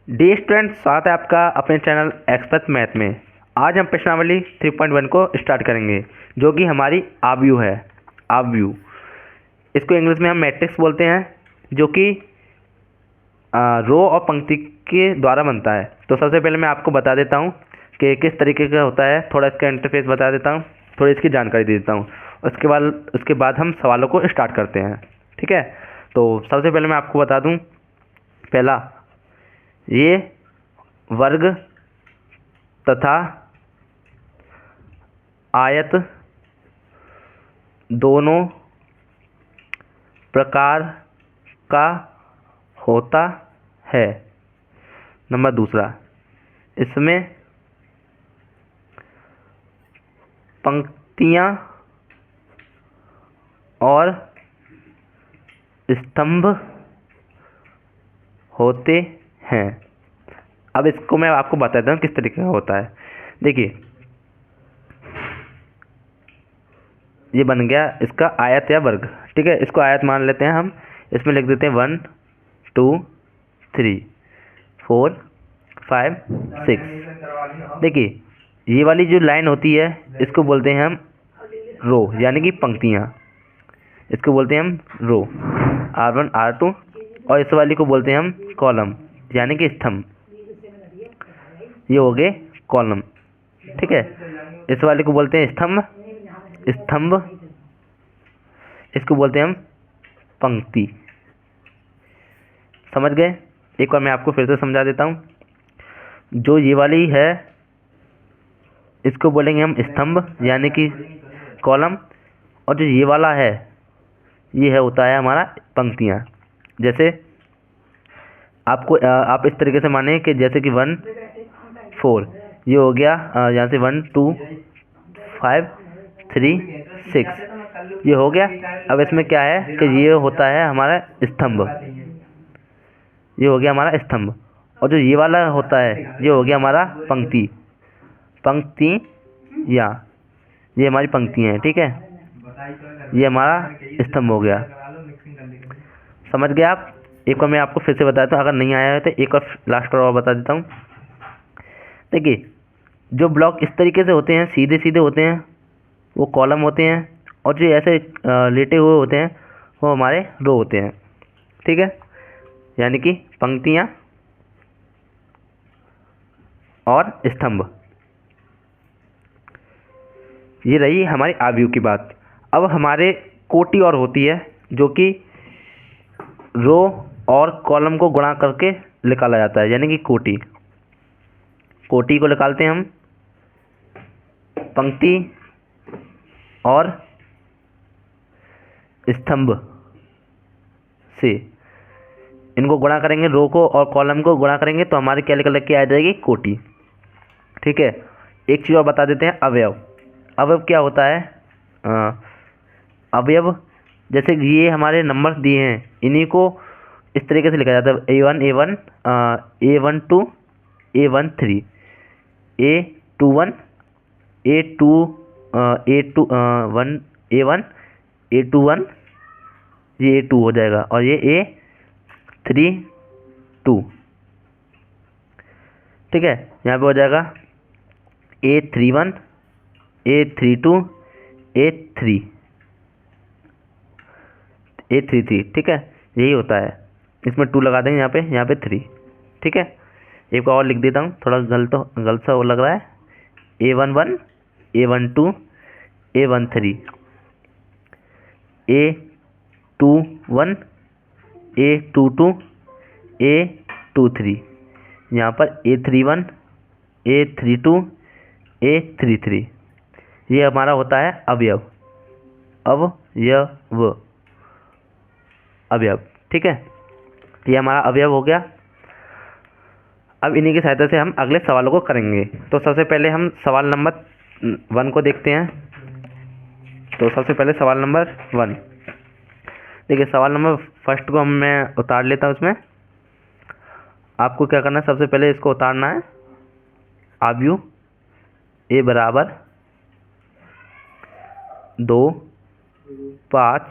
Dear student, स्वागत है आपका अपने चैनल एक्सपर्ट मैथ में। आज हम प्रश्नावली 3.1 को स्टार्ट करेंगे, जो कि हमारी आव्यूह है। आव्यूह, इसको इंग्लिश में हम मैट्रिक्स बोलते हैं, जो कि रो और पंक्ति के द्वारा बनता है। तो सबसे पहले मैं आपको बता देता हूँ कि किस तरीके का होता है। थोड़ा इसका इंटरफेस बता देता हूँ, थोड़ी इसकी जानकारी दे देता हूँ। उसके बाद हम सवालों को स्टार्ट करते हैं। ठीक है, तो सबसे पहले मैं आपको बता दूँ, पहला, ये वर्ग तथा आयत दोनों प्रकार का होता है। नंबर दूसरा, इसमें पंक्तियाँ और स्तंभ होते हैं। अब इसको मैं आपको बताता हूँ किस तरीके का होता है। देखिए, ये बन गया इसका आयत या वर्ग। ठीक है, इसको आयत मान लेते हैं हम। इसमें लिख देते हैं 1 2 3 4 5 6। देखिए, ये वाली जो लाइन होती है इसको बोलते हैं हम रो, यानी कि पंक्तियाँ। इसको बोलते हैं हम रो, R1 R2। और इस वाली को बोलते हैं हम कॉलम, यानी कि स्तंभ। ये हो गए कॉलम। ठीक है, इस वाले को बोलते हैं स्तंभ। इसको बोलते हैं हम पंक्ति। समझ गए? एक बार मैं आपको फिर से समझा देता हूँ। जो ये वाली है इसको बोलेंगे हम स्तंभ, यानी कि कॉलम। और जो ये वाला है, ये है होता है हमारा पंक्तियाँ। जैसे आप इस तरीके से माने कि जैसे कि 1 4, ये हो गया यहाँ से 1 2 5 3 6, ये हो गया। अब इसमें क्या है कि ये होता है हमारा स्तंभ। ये हो गया हमारा स्तंभ। और जो ये वाला होता है ये हो गया हमारा पंक्तियाँ। ये हमारी पंक्तियाँ हैं। ठीक है, ये हमारा स्तंभ हो गया। समझ गए आप? एक बार मैं आपको फिर से बताता हूँ, अगर नहीं आया है तो एक और लास्ट और बता देता हूँ। देखिए, जो ब्लॉक इस तरीके से होते हैं, सीधे सीधे होते हैं, वो कॉलम होते हैं। और जो ऐसे लेटे हुए होते हैं वो हमारे रो होते हैं। ठीक है, यानी कि पंक्तियाँ और स्तंभ। ये रही हमारी आव्यूह की बात। अब हमारे कोटि और होती है, जो कि रो और कॉलम को गुणा करके निकाला जाता है, यानी कि कोटि। कोटि को निकालते हैं हम पंक्ति और स्तंभ से। इनको गुणा करेंगे, रो को और कॉलम को गुणा करेंगे तो हमारी क्या निकल के आ जाएगी? कोटि। ठीक है, एक चीज़ और बता देते हैं, अवयव। अवयव क्या होता है? अवयव, जैसे ये हमारे नंबर दिए हैं, इन्हीं को इस तरीके से लिखा जाता है A1 A1 A12 A13 A21 A2 A21 A1 A21, ये A2 हो जाएगा, और ये A32। ठीक है, यहाँ पे हो जाएगा A31 A32 A3 A33। ठीक है, यही होता है। इसमें 2 लगा देंगे यहाँ पे 3। ठीक है, एक बार और लिख देता हूँ, थोड़ा गलत सा वो लग रहा है। A11 A12 A13 A21 A22 A23, यहाँ पर A31 A32 A33। ये हमारा होता है अवयव। अवयव। ठीक है, ये हमारा अवयव हो गया। अब इन्हीं की सहायता से हम अगले सवालों को करेंगे। तो सबसे पहले हम सवाल नंबर 1 को देखते हैं। तो सबसे पहले सवाल नंबर 1। देखिए, सवाल नंबर फर्स्ट को मैं उतार लेता हूँ। उसमें आपको क्या करना है, सबसे पहले इसको उतारना है। आव्यूह A बराबर 2 5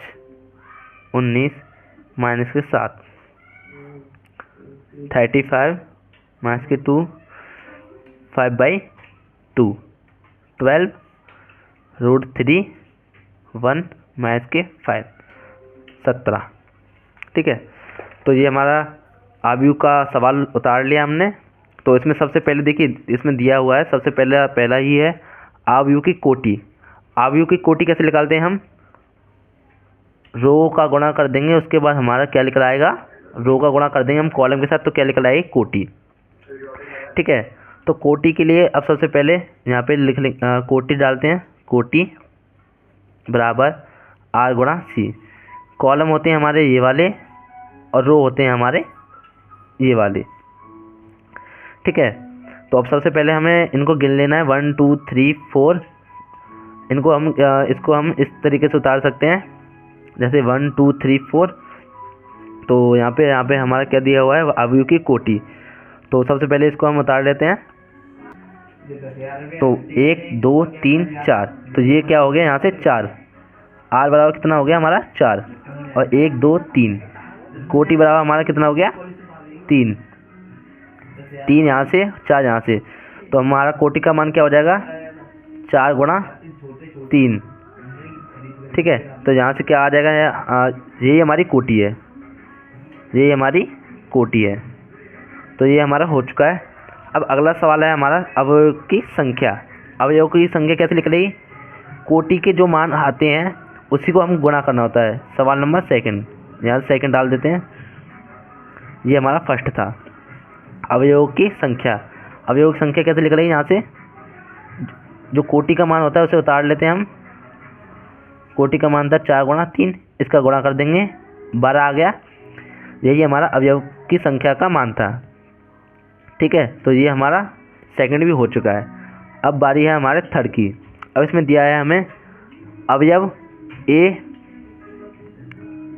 19 -7 35 -2 5/2 12√3 1 -5 17। ठीक है, तो ये हमारा आव्यूह का सवाल उतार लिया हमने। तो इसमें सबसे पहले देखिए, इसमें दिया हुआ है सबसे पहला ही है आव्यूह की कोटि। आव्यूह की कोटि कैसे निकालते हैं हम? रो का गुणा कर देंगे, उसके बाद हमारा क्या निकल आएगा, रो का गुणा कर देंगे हम कॉलम के साथ, तो क्या निकल आएगी, कोटि। ठीक है, तो कोटि के लिए अब सबसे पहले यहाँ पे लिख लें, कोटि डालते हैं, कोटि बराबर R गुणा C। कॉलम होते हैं हमारे ये वाले और रो होते हैं हमारे ये वाले। ठीक है, तो अब सबसे पहले हमें इनको गिन लेना है 1 2 3 4। इसको हम इस तरीके से उतार सकते हैं, जैसे 1 2 3 4। तो यहाँ पे हमारा क्या दिया हुआ है, आव्यूह की कोटि। तो सबसे पहले इसको हम उतार लेते हैं। तो 1 2 3 4, तो ये क्या हो गया यहाँ से 4। R बराबर कितना हो गया हमारा 4, और 1 2 3 कोटि बराबर हमारा कितना हो गया 3। 3 यहाँ से, 4 यहाँ से, तो हमारा कोटि का मान क्या हो जाएगा 4 गुणा 3। ठीक है, तो यहाँ से क्या आ जाएगा, यही हमारी कोटि है, यही हमारी कोटि है। तो ये हमारा हो चुका है। अब अगला सवाल है हमारा अवयव की संख्या। अवयव की संख्या कैसे निकलेगी? कोटि के जो मान आते हैं उसी को हम गुणा करना होता है। सवाल नंबर सेकंड, यहाँ से सेकंड डाल देते हैं, ये हमारा फर्स्ट था। अवयव की संख्या, अवयव की संख्या कैसे निकलेगी? यहाँ से जो कोटि का मान होता है उसे उतार लेते हैं हम। कोटि का मान था 4 गुणा 3, इसका गुणा कर देंगे 12 आ गया। यही हमारा अवयव की संख्या का मान था। ठीक है, तो ये हमारा सेकंड भी हो चुका है। अब बारी है हमारे थर्ड की। अब इसमें दिया है हमें अवयव A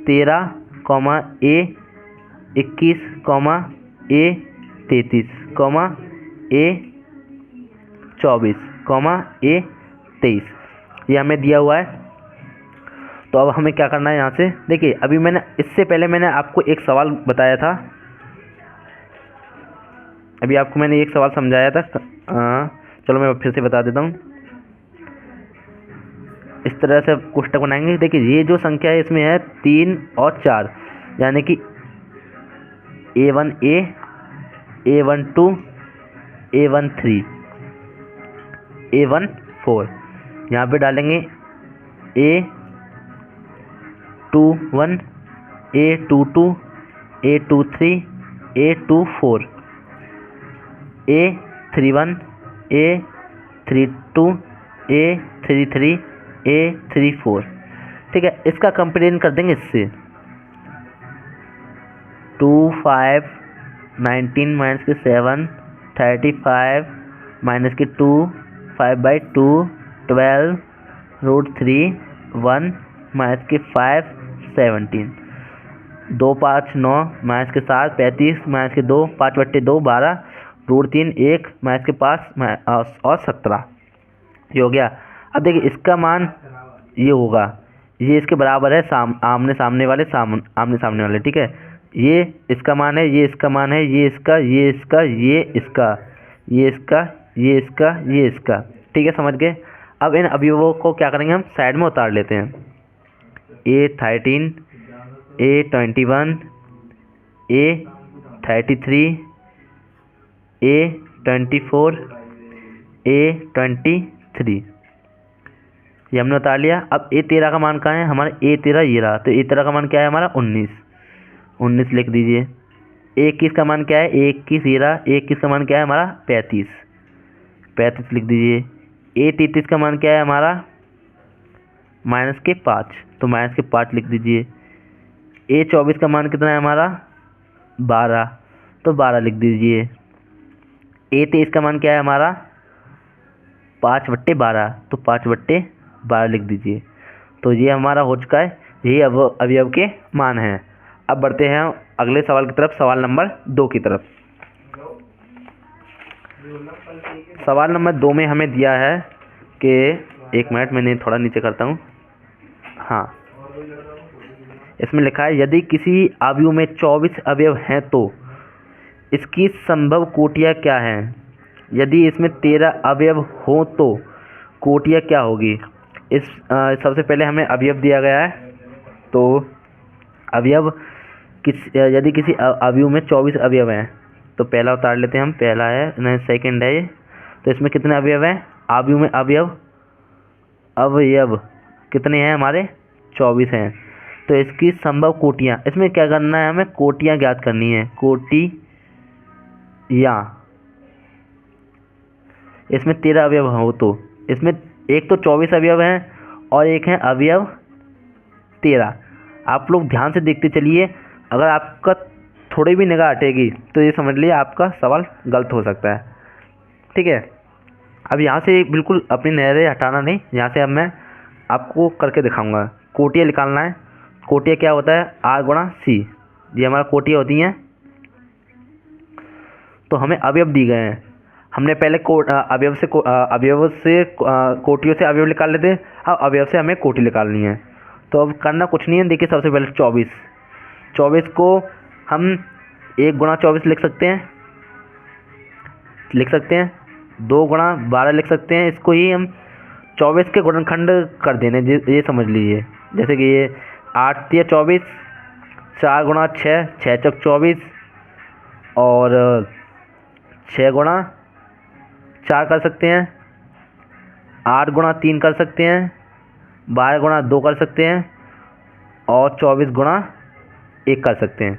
13, A 21, A 33, A 24, A 23, ये हमें दिया हुआ है। तो अब हमें क्या करना है, यहाँ से देखिए, अभी इससे पहले मैंने आपको एक सवाल बताया था, अभी आपको मैंने एक सवाल समझाया था। चलो मैं फिर से बता देता हूँ। इस तरह से कोष्टक बनाएंगे। देखिए, ये जो संख्या है इसमें है 3 और 4, यानी कि A1A, A12, A13, A14। यहाँ पे डालेंगे A21, A22, A23, A24, A31, A32, A33, A34। ठीक है, इसका कंपेरिजन कर देंगे इससे। 2 5 19 -7 35 -2 5/2 12√3 1 -5 17 2 5 9 -7 35 -2 5/2 12√3 1 -5 और 17, ये हो गया। अब देखिए, इसका मान ये होगा, ये इसके बराबर है आमने सामने वाले, आमने सामने वाले। ठीक है, ये इसका मान है, ये इसका मान है, ये इसका, ये इसका, ये इसका, ये इसका, ये इसका, ये इसका। ठीक है, समझ गए। अब इन अवयवों को क्या करेंगे, हम साइड में उतार लेते हैं। A13, A21, A33, A24, A23, ये हमने उतार लिया। अब A13 का मान कहाँ है हमारा? A13 ये रहा, तो A13 का मान क्या है हमारा? 19 लिख दीजिए। A21 का मान क्या है? A21 ये रहा, A21 का मान क्या है हमारा? 35 लिख दीजिए। A33 का मान क्या है हमारा? -5, तो -5 लिख दीजिए। A24 का मान कितना है हमारा? 12, तो 12 लिख दीजिए। A23 का मान क्या है हमारा? 5/12, तो 5/12 लिख दीजिए। तो ये हमारा हो चुका है, यही अवयव के मान हैं। अब बढ़ते हैं अगले सवाल की तरफ, सवाल नंबर 2 की तरफ। सवाल नंबर 2 में हमें दिया है कि, एक मिनट, मैंने थोड़ा नीचे करता हूँ। हाँ, इसमें लिखा है यदि किसी आव्यूह में 24 अवयव हैं तो इसकी संभव कोटियाँ क्या हैं? यदि इसमें 13 अवयव हो तो कोटियाँ क्या होगी? सबसे पहले हमें अवयव दिया गया है, तो अवयव यदि किसी अवयव में 24 अवयव हैं तो पहला उतार लेते हैं हम, पहला है नहीं सेकंड है ये, तो इसमें कितने अवयव हैं? अवयव में अवयव कितने हैं हमारे? 24 हैं। तो इसकी संभव कोटियाँ, इसमें क्या करना है? हमें कोटियाँ ज्ञात करनी है, कोटियाँ। इसमें 13 अवयव हो तो इसमें एक तो 24 अवयव हैं और एक है अवयव 13। आप लोग ध्यान से देखते चलिए, अगर आपका थोड़ी भी निगाह हटेगी तो ये समझ लीजिए आपका सवाल गलत हो सकता है। ठीक है, अब यहाँ से बिल्कुल अपनी नज़रें हटाना नहीं, यहाँ से अब मैं आपको करके दिखाऊंगा। कोटियाँ निकालना है। कोटियाँ क्या होता है? R गुणा C, ये हमारा कोटियाँ होती हैं। तो हमें अवयव दी गए हैं, हमने पहले अवयव से कोटियों से अवयव निकाल लेते हैं, अब अवयव से हमें कोटि निकालनी है। तो अब करना कुछ नहीं है, देखिए सबसे पहले 24 को हम 1 गुणा 24 लिख सकते हैं, 2 गुणा 12 लिख सकते हैं। इसको ही हम 24 के गुणनखंड कर देने, ये समझ लीजिए। जैसे कि ये 8 तिया 24, 4 गुणा 6, 6 चौक 24, और 6 गुणा 4 कर सकते हैं, 8 गुणा 3 कर सकते हैं, 12 गुणा 2 कर सकते हैं, और 24 गुणा 1 कर सकते हैं।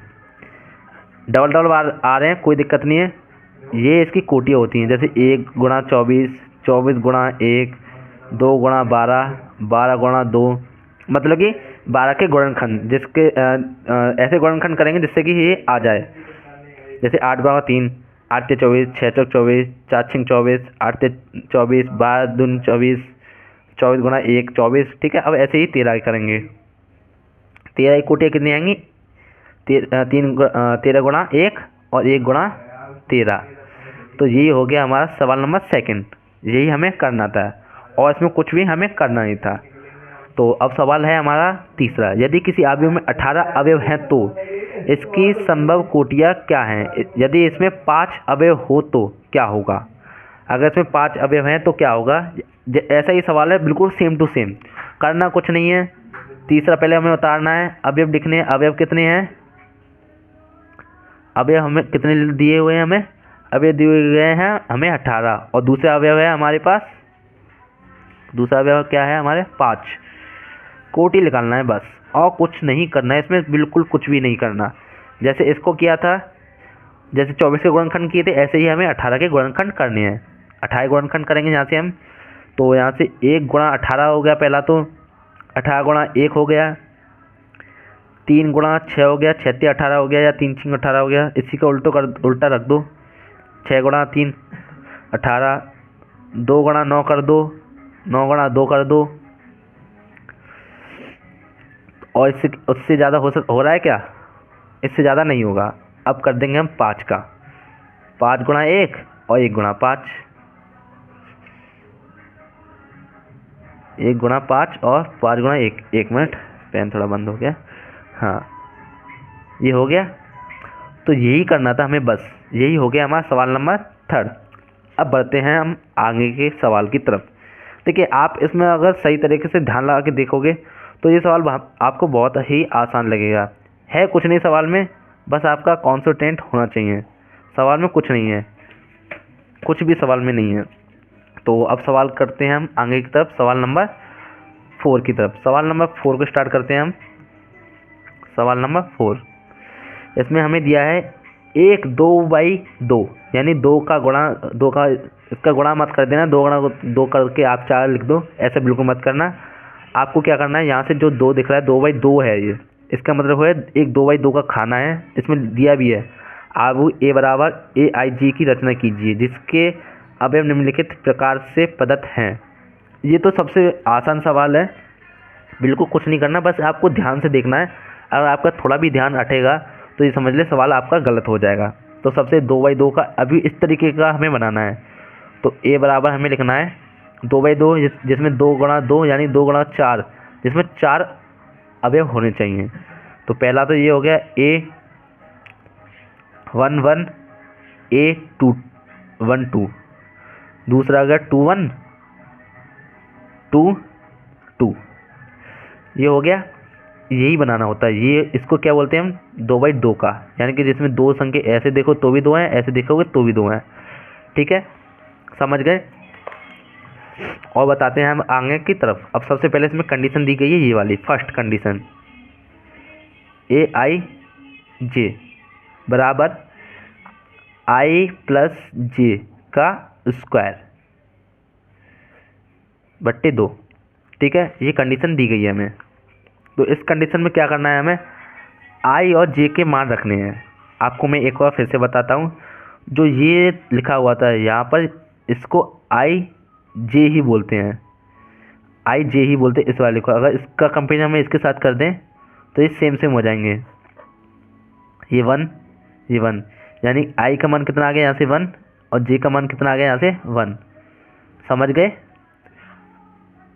डबल बार आ रहे हैं, कोई दिक्कत नहीं है। ये इसकी कोटियाँ होती हैं, जैसे 1 गुणा 24, 24 गुणा 1, 2 गुणा 12, 12 गुणा 2, मतलब कि 12 के गुणनखंड, जिसके ऐसे गुणनखंड करेंगे जिससे कि ये आ जाए। जैसे 8 गुणा 3, 8 ते 24, 6 चौक 24, 4 छिंग 24, 8 ते 24, 12 दून 24, 24 गुणा 1 24। ठीक है, अब ऐसे ही 13 करेंगे। 13 की कोटियाँ कितनी आएंगी? 13 गुणा 1 और 1 गुणा 13। तो यही हो गया हमारा सवाल नंबर सेकंड, यही हमें करना था और इसमें कुछ भी हमें करना नहीं था। तो अब सवाल है हमारा तीसरा, यदि किसी अवयव में 18 अवयव हैं तो इसकी संभव कोटियाँ क्या हैं? यदि इसमें 5 अवयव हो तो क्या होगा? अगर इसमें 5 अवयव हैं तो क्या होगा? ऐसा ही सवाल है, बिल्कुल सेम टू सेम, करना कुछ नहीं है। तीसरा पहले हमें उतारना है, अवयव लिखने हैं। अवयव कितने हैं? अवयव हमें कितने दिए हुए हैं? हमें अवयव दिए गए हैं हमें 18, और दूसरा अवयव है हमारे पास, दूसरा अवयव क्या है हमारे? 5। कोटि निकालना है बस, और कुछ नहीं करना है, इसमें बिल्कुल कुछ भी नहीं करना। जैसे इसको किया था, जैसे 24 के गुणनखंड किए थे, ऐसे ही हमें 18 के गुणनखंड करने हैं। 18 गुणनखंड करेंगे यहाँ से हम, तो यहाँ से 1 गुणा 18 हो गया पहला, तो 18 गुणा 1 हो गया, 3 गुणा 6 हो गया, 6 तिया 18 हो गया, या 3 छिंग 18 हो गया। इसी का उल्टा रख दो, 6 गुणा 3 18, 2 गुणा 9 कर दो, 9 गुणा 2 कर दो, और उससे ज़्यादा हो रहा है क्या? इससे ज़्यादा नहीं होगा। अब कर देंगे हम 5 का, 5 गुणा 1 और 1 गुणा 5, 1 गुणा 5 और 5 गुणा 1। 1 मिनट, पेन थोड़ा बंद हो गया। हाँ, ये हो गया। तो यही करना था हमें बस, यही हो गया हमारा सवाल नंबर 3। अब बढ़ते हैं हम आगे के सवाल की तरफ। देखिए, आप इसमें अगर सही तरीके से ध्यान लगा के देखोगे तो ये सवाल आपको बहुत ही आसान लगेगा। है कुछ नहीं सवाल में, बस आपका कॉन्सेंट्रेट होना चाहिए। सवाल में कुछ नहीं है, कुछ भी सवाल में नहीं है। तो अब सवाल करते हैं हम आगे की तरफ, सवाल नंबर 4 की तरफ। सवाल नंबर 4 को स्टार्ट करते हैं हम। सवाल नंबर 4, इसमें हमें दिया है 1 2/2, यानी 2 का इसका गुणा मत कर देना, 2 गुणा 2 करके आप 4 लिख दो, ऐसे बिल्कुल मत करना। आपको क्या करना है, यहाँ से जो 2 दिख रहा है 2/2 है, ये इसका मतलब है एक 2/2 का खाना है। इसमें दिया भी है, आप A बराबर AIG की रचना कीजिए जिसके अवयव निम्नलिखित प्रकार से प्रदत्त हैं। ये तो सबसे आसान सवाल है, बिल्कुल कुछ नहीं करना, बस आपको ध्यान से देखना है। अगर आपका थोड़ा भी ध्यान हटेगा तो ये समझ ले सवाल आपका गलत हो जाएगा। तो सबसे 2/2 का अभी इस तरीके का हमें बनाना है। तो A बराबर हमें लिखना है 2/2, जिसमें 2 गुणा 2 यानी 2 गुणा 4, जिसमें 4 अवयव होने चाहिए। तो पहला तो ये हो गया A 1 1, ए 2 1 2, दूसरा आ गया 2 1 2 2, ये हो गया। यही बनाना होता है, ये इसको क्या बोलते हैं हम, 2/2 का, यानी कि जिसमें दो संख्या ऐसे देखो तो भी दो हैं, ऐसे देखोगे तो भी दो हैं। ठीक है, समझ गए। और बताते हैं हम आगे की तरफ। अब सबसे पहले इसमें कंडीशन दी गई है ये वाली फर्स्ट कंडीशन, ए आई जे बराबर आई प्लस जे का स्क्वायर बट्टे 2। ठीक है, ये कंडीशन दी गई है हमें। तो इस कंडीशन में क्या करना है, हमें आई और जे के मान रखने हैं। आपको मैं एक बार फिर से बताता हूँ, जो ये लिखा हुआ था यहाँ पर, इसको आई जे ही बोलते हैं, आई जे ही बोलते हैं इस वाले को। अगर इसका कंपेरिजन हम इसके साथ कर दें तो ये सेम सेम हो जाएंगे। ये 1 ये 1, यानी आई का मान कितना आ गया यहाँ से 1, और जे का मान कितना आ गया यहाँ से 1। समझ गए।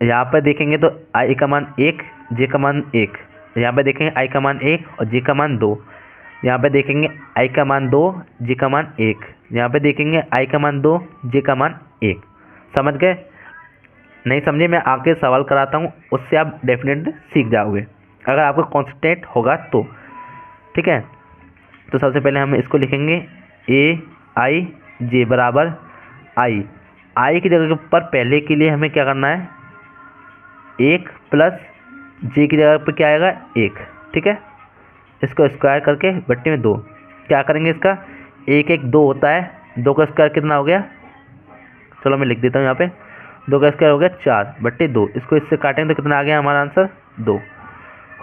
यहाँ पर देखेंगे तो आई का मान 1, जे का मान 1, यहाँ पे देखेंगे आई का मान 1 और जे का मान 2, यहाँ पे देखेंगे आई का मान 2, जे का मान 1, यहाँ पे देखेंगे आई का मान 2, जे का मान 1। समझ गए। नहीं समझे, मैं आके सवाल कराता हूँ, उससे आप डेफिनेटली सीख जाओगे अगर आपको कॉन्सेंट्रेट होगा तो। ठीक है, तो सबसे पहले हम इसको लिखेंगे ए आई जे बराबर आई की जगह पर पहले के लिए हमें क्या करना है, 1 प्लस जे की जगह पर क्या आएगा 1। ठीक है, इसको स्क्वायर करके बट्टे में 2। क्या करेंगे इसका, 1 1 2 होता है, 2 का स्क्वायर कितना हो गया, चलो मैं लिख देता हूँ यहाँ पे, 2 का स्क्वायर हो गया 4 बट्टे 2। इसको इससे काटेंगे तो कितना आ गया हमारा आंसर 2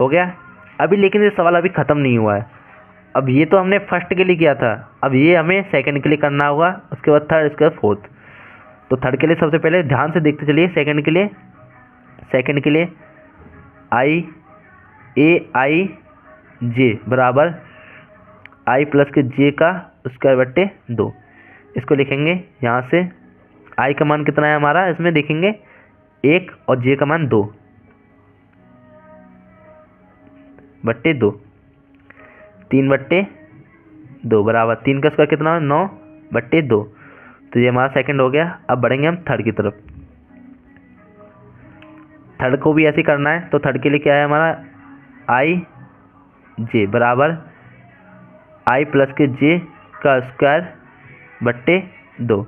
हो गया। अभी लेकिन ये सवाल अभी ख़त्म नहीं हुआ है। अब ये तो हमने फर्स्ट के लिए किया था, अब ये हमें सेकंड के लिए करना होगा, उसके बाद थर्ड, उसके बाद फोर्थ। तो थर्ड के लिए सबसे पहले ध्यान से देखते चलिए। सेकंड के लिए आई जे बराबर आई प्लस के जे का स्क्वायर बट्टे 2। इसको लिखेंगे यहाँ से, आई का मान कितना है हमारा, इसमें देखेंगे 1 और जे का मान 2 बट्टे 2, 3 बट्टे 2 बराबर 3 का स्क्वायर कितना है 9 बट्टे 2। तो ये हमारा सेकंड हो गया। अब बढ़ेंगे हम थर्ड की तरफ। थर्ड को भी ऐसे ही करना है। तो थर्ड के लिए क्या है हमारा, आई जे बराबर आई प्लस के जे का स्क्वायर बट्टे 2।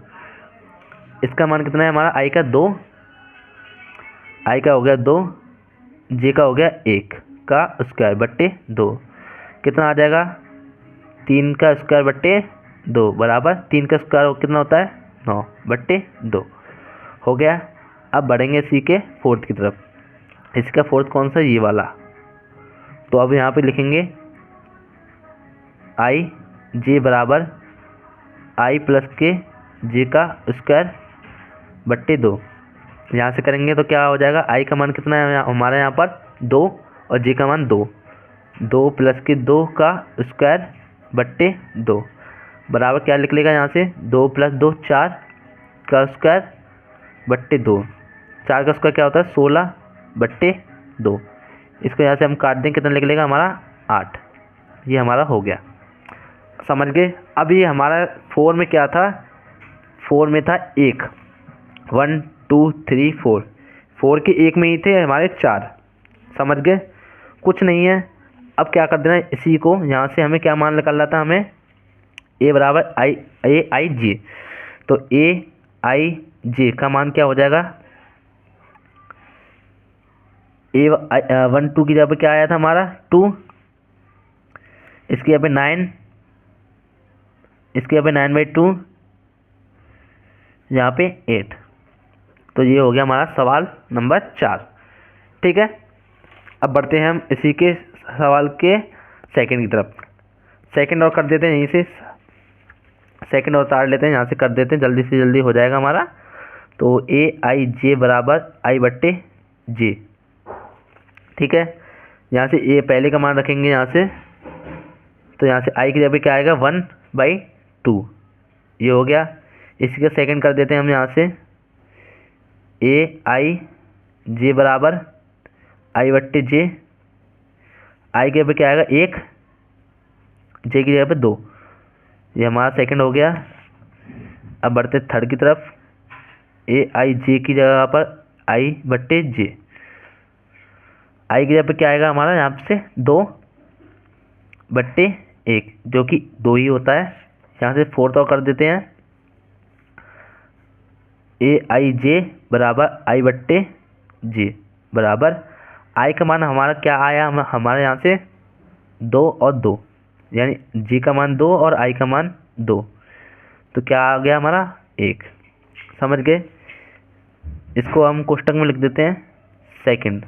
इसका मान कितना है हमारा, आई का 2, आई का हो गया 2, जे का हो गया 1 का स्क्वायर बट्टे 2। कितना आ जाएगा, 3 का स्क्वायर बट्टे 2 बराबर 3 का स्क्वायर कितना होता है 9 बट्टे 2 हो गया। अब बढ़ेंगे इसी के फोर्थ की तरफ। इसका फोर्थ कौन सा, ये वाला। तो अब यहाँ पे लिखेंगे आई जे बराबर आई प्लस के जे का स्क्वायर बट्टे 2। यहाँ से करेंगे तो क्या हो जाएगा, आई का मान कितना है हमारे यहाँ पर 2 और जे का मान 2, 2 प्लस के 2 का स्क्वायर बट्टे 2 बराबर क्या लिख लेगा यहाँ से, 2 प्लस 2 4 का स्क्वायर बट्टे 2। 4 का स्क्वायर क्या होता है 16 बट्टे 2। इसको यहाँ से हम काट दें, कितना लिख लेगा हमारा 8। ये हमारा हो गया। समझ गए। अब ये हमारा 4 में क्या था, 4 में था 1 1 2 3 4, 4 के 1 में ही थे हमारे 4। समझ गए, कुछ नहीं है। अब क्या कर देना है, इसी को यहाँ से हमें क्या मान निकालना था, हमें ए बराबर आई जे। तो ए आई जे का मान क्या हो जाएगा, ए 1 2 की जगह पे क्या आया था हमारा 2, इसके यहाँ पे 9, इसके यहाँ पे 9/2, यहाँ पे 8। तो ये हो गया हमारा सवाल नंबर 4। ठीक है, अब बढ़ते हैं हम इसी के सवाल के सेकंड की तरफ। सेकंड और कर देते हैं, यहीं से सेकंड और तार लेते हैं, यहाँ से कर देते हैं, जल्दी से जल्दी हो जाएगा हमारा। तो ए आई जे बराबर आई बट्टे जे। ठीक है, यहाँ से ए पहले का मान रखेंगे यहाँ से, तो यहाँ से आई की जगह पे क्या आएगा 1/2, ये हो गया। इसी का सेकंड कर देते हैं हम यहाँ से, ए आई जे बराबर आई बट्टे जे। आई की जगह पे क्या आएगा 1, जे की जगह पे 2, ये हमारा सेकंड हो गया। अब बढ़ते थर्ड की तरफ। ए आई जे की जगह पर आई बट्टे जे, आई की जगह पर क्या आएगा हमारा यहाँ से 2/1, जो कि 2 ही होता है। यहाँ से फोर्थ और कर देते हैं। ए आई जे बराबर आई बट्टे जे बराबर आई का मान हमारा क्या आया, हमारे यहाँ से 2 और 2, यानी जे का मान 2 और आई का मान 2, तो क्या आ गया हमारा 1। समझ गए। इसको हम कोष्टक में लिख देते हैं सेकंड।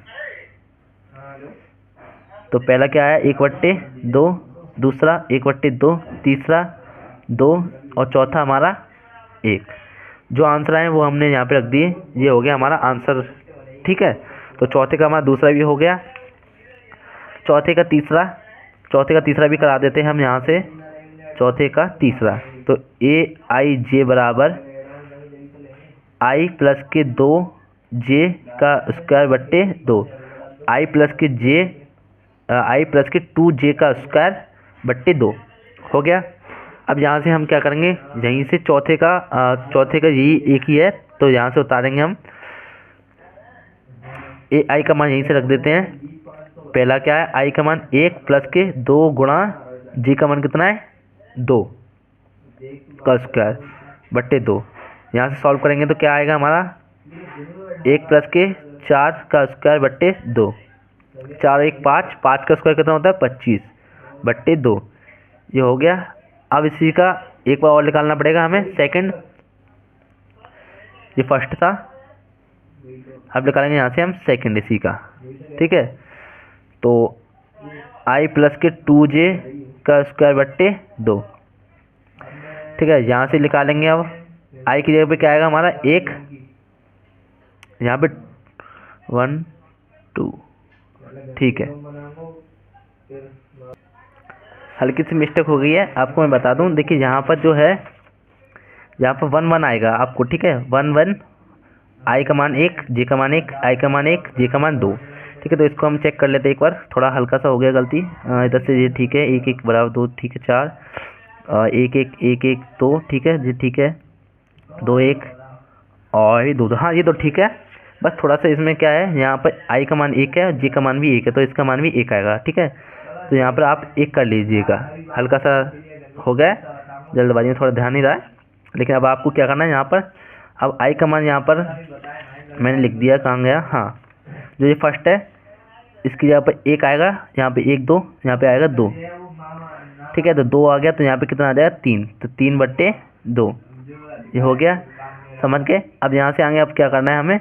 तो पहला क्या आया 1/2, दूसरा 1/2, तीसरा 2 और चौथा हमारा 1। जो आंसर आए वो हमने यहाँ पे रख दिए। ये हो गया हमारा आंसर। ठीक है, तो चौथे का हमारा दूसरा भी हो गया। चौथे का तीसरा भी करा देते हैं हम यहाँ से। चौथे का तीसरा, तो ए आई जे बराबर आई प्लस के 2 जे का स्क्वायर बट्टे 2, आई प्लस के 2 जे का स्क्वायर बट्टे 2 हो गया। अब यहाँ से हम क्या करेंगे, यहीं से चौथे का यही एक ही है, तो यहाँ से उतारेंगे हम। ए आई का मान यहीं से रख देते हैं। पहला क्या है, आई का मान 1 प्लस के 2 गुणा जे का मान कितना है 2 का स्क्वायर बट्टे 2। यहाँ से सॉल्व करेंगे तो क्या आएगा हमारा 1 प्लस के 4 का स्क्वायर बट्टे 2, 4 1 5, 5 का स्क्वायर कितना होता है 25 बट्टे 2। ये हो गया। अब इसी का एक बार और निकालना पड़ेगा हमें सेकंड। ये फर्स्ट था, अब निकालेंगे यहाँ से हम सेकंड इसी का। ठीक है, तो आई प्लस के 2j का स्क्वायर बट्टे 2। ठीक है, यहाँ से निकालेंगे। अब आई की जगह पे क्या आएगा हमारा 1, यहाँ पे 1 2। ठीक है, हल्की सी मिस्टेक हो गई है, आपको मैं बता दूं। देखिए यहाँ पर जो है, यहाँ पर 1 1 आएगा आपको। ठीक है, 1 1, आई का मान 1, जे का मान 1, आई का मान 1, जे का मान 2। ठीक है, तो इसको हम चेक कर लेते हैं एक बार। थोड़ा हल्का सा हो गया गलती इधर से। ये ठीक है, 1 1 बराबर 2, ठीक है 4, 1 1 1 1 2, ठीक है जी, ठीक है 2 1 और ये 2 2। हाँ, ये तो ठीक है। बस थोड़ा सा इसमें क्या है, यहाँ पर आई का मान 1 है और जे का मान भी 1 है, तो इसका मान भी 1 आएगा। ठीक है, तो यहाँ पर आप 1 कर लीजिएगा। हल्का सा हो गया, जल्दबाजी में थोड़ा ध्यान नहीं रहा है, लेकिन अब आपको क्या करना है यहाँ पर। अब आई का मान यहाँ पर मैंने लिख दिया, कहाँ गया, हाँ, जो ये फर्स्ट है इसकी जगह पर 1 आएगा, यहाँ पे 1 2, यहाँ पे आएगा 2। ठीक है, तो 2 आ गया, तो यहाँ पे कितना आ जाएगा 3, तो 3/2 ये हो गया। समझ गए। अब यहाँ से आगे अब क्या करना है हमें,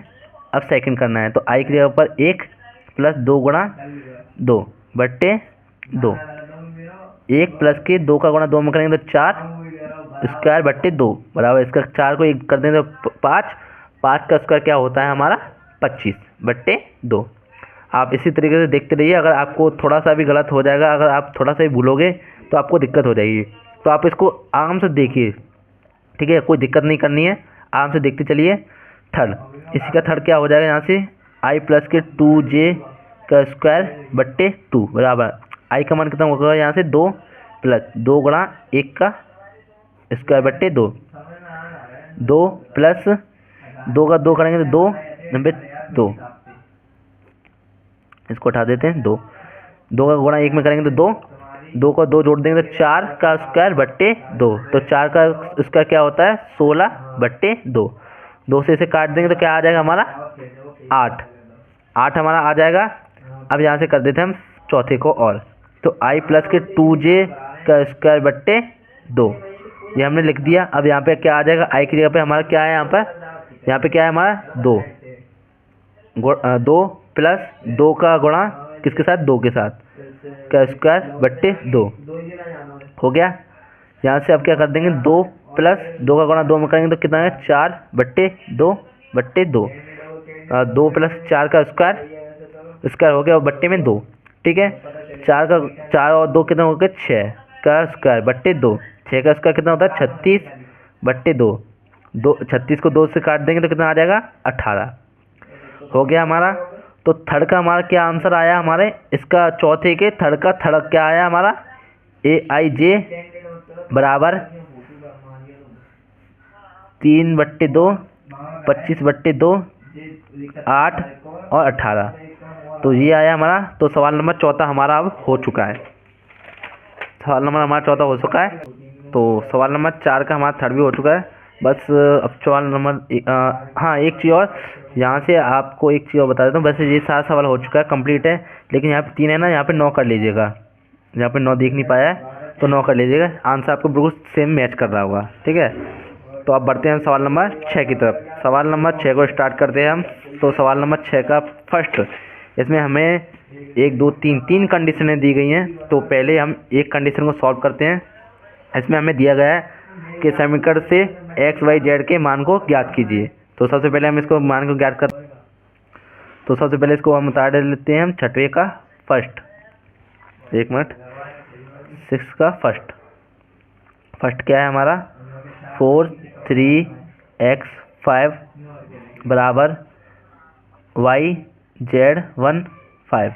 अब सेकंड करना है। तो आई की जगह पर 1 प्लस 2 गुणा 2/2, 1 प्लस के 2 का गुणा 2 में करेंगे तो 4 स्क्वायर बट्टे 2 बराबर, इसका 4 को 1 कर देंगे तो 5, 5 का स्क्वायर क्या होता है हमारा 25/2। आप इसी तरीके से देखते रहिए। अगर आपको थोड़ा सा भी गलत हो जाएगा, अगर आप थोड़ा सा भी भूलोगे तो आपको दिक्कत हो जाएगी। तो आप इसको आराम से देखिए। ठीक है, कोई दिक्कत नहीं करनी है, आराम से देखते चलिए। थर्ड, इसी का थर्ड क्या हो जाएगा यहाँ से, आई प्लस के 2j का स्क्वायर बट्टे 2 बराबर, आई का मान कितना होगा यहाँ से 2 प्लस 2 गुणा 1 का स्क्वायर बट्टे 2, 2 प्लस 2 का 2 करेंगे तो 2 नब्बे 2, इसको उठा देते हैं। 2 का गुणा 1 में करेंगे तो 2 का 2 जोड़ देंगे तो 4 का स्क्वायर बट्टे 2, तो 4 का स्क्वायर क्या होता है 16/2। 2 से इसे काट देंगे तो क्या आ जाएगा हमारा 8 हमारा आ जाएगा। अब यहाँ से कर देते हैं हम चौथे को और, तो आई प्लस के 2j का स्क्वायर बट्टे 2 ये हमने लिख दिया। अब यहाँ पे क्या आ जाएगा, आई की जगह पे हमारा क्या है, यहाँ पे क्या है हमारा 2 प्लस 2 का गुणा किसके साथ 2 के साथ का स्क्वायर बट्टे 2 हो गया। यहाँ से अब क्या कर देंगे 2 प्लस 2 का गुणा 2 में करेंगे तो कितना है 4/2 2 प्लस 4 का स्क्वायर हो गया और बट्टे में 2। ठीक है, 4 और 2 कितना हो गया 6 का स्क्वायर बट्टे 2, 6 का स्क्वायर कितना होता है 36/2, 36 को 2 से काट देंगे तो कितना आ जाएगा 18 हो गया हमारा। तो थर्ड का हमारा क्या आंसर आया, हमारे इसका चौथे के थर्ड का थर्ड क्या आया हमारा, ए आई जे बराबर 3/2, 25/2, 8 और 18। तो ये आया हमारा। तो सवाल नंबर चौथा हमारा अब हो चुका है। सवाल नंबर हमारा चौथा हो चुका है। तो सवाल नंबर 4 का हमारा थर्ड भी हो चुका है। बस अब सवाल नंबर हाँ, एक चीज़ और यहाँ से आपको एक चीज़ और बता देता हूँ। वैसे ये सारा सवाल हो चुका है, कंप्लीट है, लेकिन यहाँ पे 3 है ना, यहाँ पे 9 कर लीजिएगा। यहाँ पे 9 देख नहीं पाया है तो 9 कर लीजिएगा। आंसर आपको बिल्कुल सेम मैच कर रहा होगा। ठीक है, तो अब बढ़ते हैं सवाल नंबर 6 की तरफ। सवाल नंबर 6 को स्टार्ट करते हैं हम। तो सवाल नंबर 6 का फर्स्ट, इसमें हमें 1 2 3 कंडीशनें दी गई हैं। तो पहले हम एक कंडीशन को सॉल्व करते हैं। इसमें हमें दिया गया है कि समीकरण से एक्स वाई जेड के मान को ज्ञात कीजिए। तो सबसे पहले हम इसको मान को ज्ञात कर तो सबसे पहले इसको हम उतार लेते हैं हम छठवें का फर्स्ट। 1 मिनट, 6 का फर्स्ट क्या है हमारा? 4 3x 5 बराबर y z 1 5।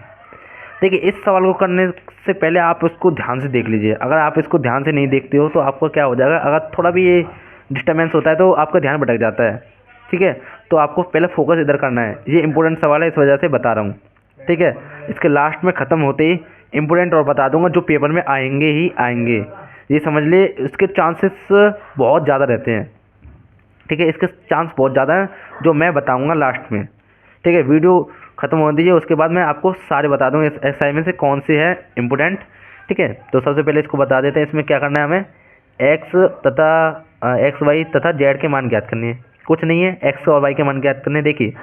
देखिए, इस सवाल को करने से पहले आप इसको ध्यान से देख लीजिए। अगर आप इसको ध्यान से नहीं देखते हो तो आपको क्या हो जाएगा, अगर थोड़ा भी ये डिस्टर्बेंस होता है तो आपका ध्यान भटक जाता है। ठीक है, तो आपको पहले फोकस इधर करना है। ये इंपॉर्टेंट सवाल है, इस वजह से बता रहा हूँ। ठीक है, इसके लास्ट में ख़त्म होते ही इंपॉर्टेंट और बता दूंगा जो पेपर में आएंगे ही आएंगे। ये समझ लिए, इसके चांसेस बहुत ज़्यादा रहते हैं। ठीक है, इसके चांस बहुत ज़्यादा हैं जो मैं बताऊँगा लास्ट में। ठीक है, वीडियो ख़त्म हो दीजिए, उसके बाद मैं आपको सारे बता दूँगा इस एक्सरसाइज में से कौन से है इम्पोर्टेंट। ठीक है, तो सबसे पहले इसको बता देते हैं। इसमें क्या करना है हमें? एक्स वाई तथा जेड के मान ज्ञात करने हैं। कुछ नहीं है, एक्स और वाई के मान ज्ञात करने। देखिए,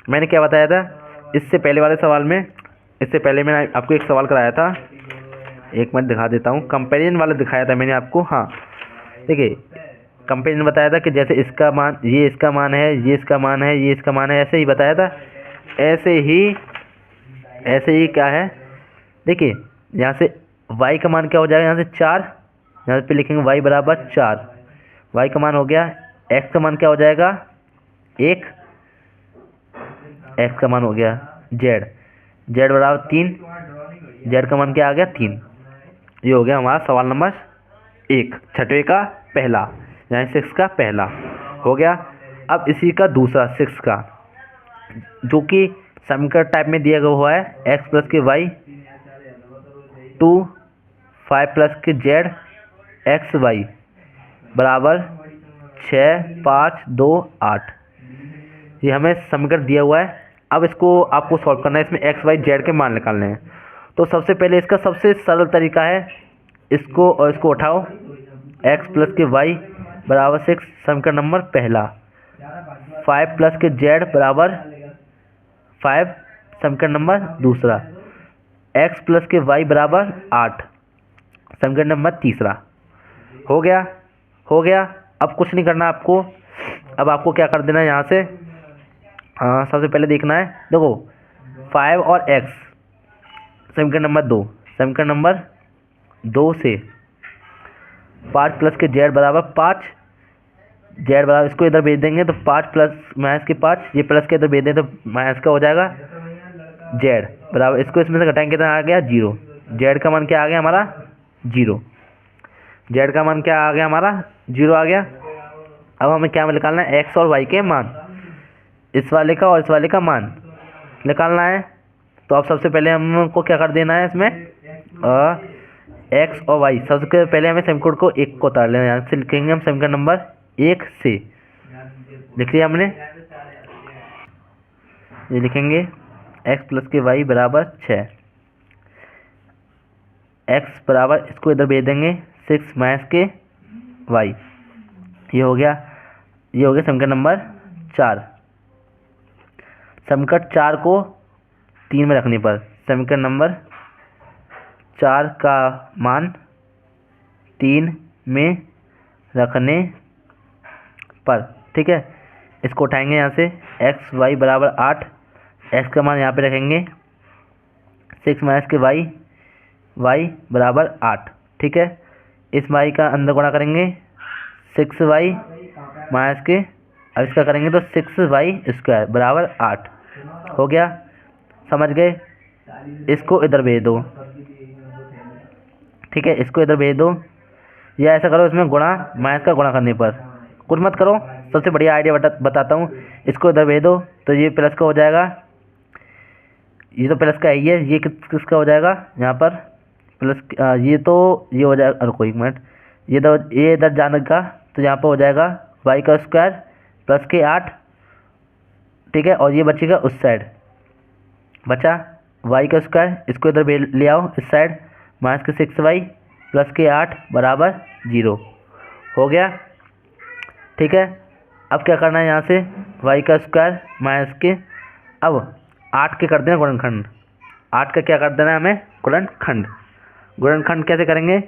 मैंने क्या बताया था इससे पहले वाले सवाल में। इससे पहले मैंने आपको एक सवाल कराया था, 1 मिनट दिखा देता हूँ। कंपेरिजन वाला दिखाया था मैंने आपको। हाँ, देखिए, कंपेरिजन बताया था कि जैसे इसका मान, ये इसका मान है, ये इसका मान है, ये इसका मान है, ऐसे ही बताया था। ऐसे ही क्या है, देखिए, यहाँ से y का मान क्या हो जाएगा? यहाँ से 4, यहाँ पे लिखेंगे y बराबर 4। y का मान हो गया। x का मान क्या हो जाएगा? 1। x का मान हो गया। z बराबर 3। z का मान क्या आ गया? 3। ये हो गया हमारा सवाल नंबर 1, छठवें का पहला, यानी 6 का पहला हो गया। अब इसी का दूसरा 6 का, जो कि समीकरण टाइप में दिया गया हुआ है। x प्लस के y 2 5 प्लस के z एक्स वाई बराबर 6 5 2 8। ये हमें समीकरण दिया हुआ है। अब इसको आपको सॉल्व करना है। इसमें एक्स वाई जेड के मान निकालने हैं। तो सबसे पहले इसका सबसे सरल तरीका है, इसको और इसको उठाओ। x प्लस के y बराबर 6 समीकरण नंबर पहला। 5 प्लस के z बराबर 5 समीकरण नंबर दूसरा। x प्लस के y बराबर 8 समीकरण नंबर तीसरा। हो गया। अब कुछ नहीं करना आपको। अब आपको क्या कर देना है यहाँ से? सबसे पहले देखना है, देखो 5 और x समीकरण नंबर 2, समीकरण नंबर 2 से 5 प्लस के z बराबर 5, z बराबर, इसको इधर भेज देंगे तो 5 प्लस माइनस के 5, ये प्लस के इधर भेज दें तो माइनस का हो जाएगा। z बराबर, इसको इसमें से घटाएंगे कितना आ गया? 0। z का मान क्या आ गया हमारा? 0। z का मान क्या आ गया हमारा? 0 आ गया। अब हमें क्या निकालना है? x और y के मान, इस वाले का और इस वाले का मान निकालना है। तो अब सबसे पहले हमको क्या कर देना है इसमें? x और y, सबसे पहले हमें समीकरण को 1 को उतार लेना है। यहाँ से लिखेंगे हम समीकरण नंबर 1 से, लिख लिया हमने। ये लिखेंगे x प्लस के y बराबर 6, x बराबर, इसको इधर भेज देंगे 6 माइनस के y। ये हो गया समीकरण नंबर 4। समीकरण 4 को 3 में रखने पर, समीकरण नंबर 4 का मान 3 में रखने पर, ठीक है, इसको उठाएंगे यहाँ से। एक्स वाई बराबर 8, एक्स का मान यहाँ पे रखेंगे 6 माइनस के वाई बराबर 8। ठीक है, इस वाई का अंदर गुणा करेंगे 6y माइनस के, अब इसका करेंगे तो 6y² बराबर 8 हो गया। समझ गए? इसको इधर भेज दो। ठीक है, इसको इधर भेज दो, या ऐसा करो इसमें गुणा, माइनस का गुणा करने पर कुछ मत करो, सबसे बढ़िया आइडिया बताता हूँ। इसको इधर भेज दो तो ये प्लस का हो जाएगा, ये तो प्लस का ही है, ये किसका हो जाएगा यहाँ पर प्लस, ये तो ये हो जाएगा, रुको एक मिनट, ये इधर जाने का, तो यहाँ पर हो जाएगा वाई का स्क्वायर प्लस के 8, ठीक है। और ये बचेगा उस साइड, बचा वाई का स्क्वायर, इसको इधर ले आओ इस साइड, माइनस के 6y प्लस के 8 बराबर 0 हो गया, ठीक है। अब क्या करना है, यहाँ से वाई का स्क्वायर माइनस के, अब 8 के कर देना गुणनखंड, 8 का क्या कर देना है हमें, गुणनखंड। गुणनखंड कैसे करेंगे,